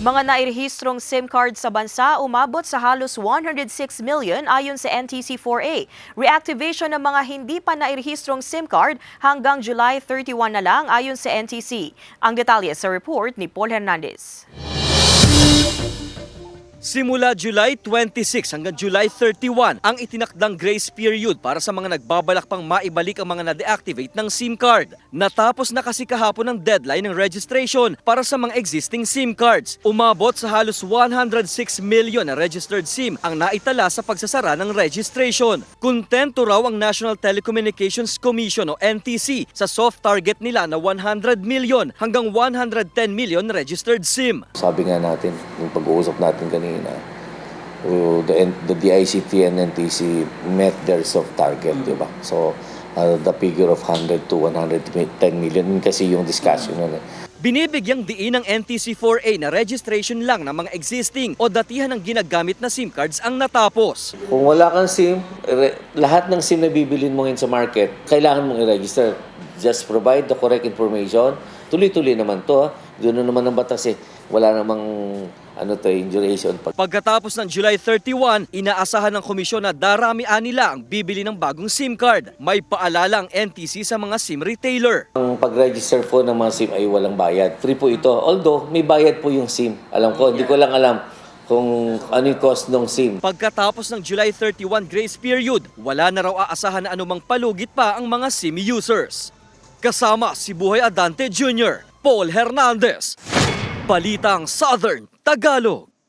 Mga nairehistrong SIM card sa bansa umabot sa halos 106 million ayon sa NTC4A. Reactivation ng mga hindi pa nairehistrong SIM card hanggang July 31 na lang ayon sa NTC. Ang detalye sa report ni Paul Hernandez. Simula July 26 hanggang July 31 ang itinakdang grace period para sa mga nagbabalak pang maibalik ang mga na-deactivate ng SIM card. Natapos na kasi kahapon ang deadline ng registration para sa mga existing SIM cards. Umabot sa halos 106 million na registered SIM ang naitala sa pagsasara ng registration. Kontento raw ang National Telecommunications Commission o NTC sa soft target nila na 100 million hanggang 110 million registered SIM. Sabi nga natin, yung pag-uusap natin kanina, the DICT and NTC met their soft target, di ba? So, the figure of 100 to 110 million kasi yung discussion nun. Binibigyang diin ng NTC4A na registration lang ng mga existing o datihan ng ginagamit na SIM cards ang natapos. Kung wala kang SIM, lahat ng SIM na bibilin mo ngayon sa market, kailangan mong i-register. Just provide the correct information. Tuloy-tuloy naman to. Doon na naman ang batas wala namang duration. Pagkatapos ng July 31, inaasahan ng komisyon na daramian nila ang bibili ng bagong SIM card. May paalala ang NTC sa mga SIM retailer. Ang pag-register po ng mga SIM ay walang bayad. Free po ito. Although, may bayad po yung SIM. Alam ko, hindi ko lang alam kung ano yung cost ng SIM. Pagkatapos ng July 31 grace period, wala na raw aasahan na anumang palugit pa ang mga SIM users. Kasama si Buhay Adante Jr., Paul Hernandez, Balitang Southern Tagalog.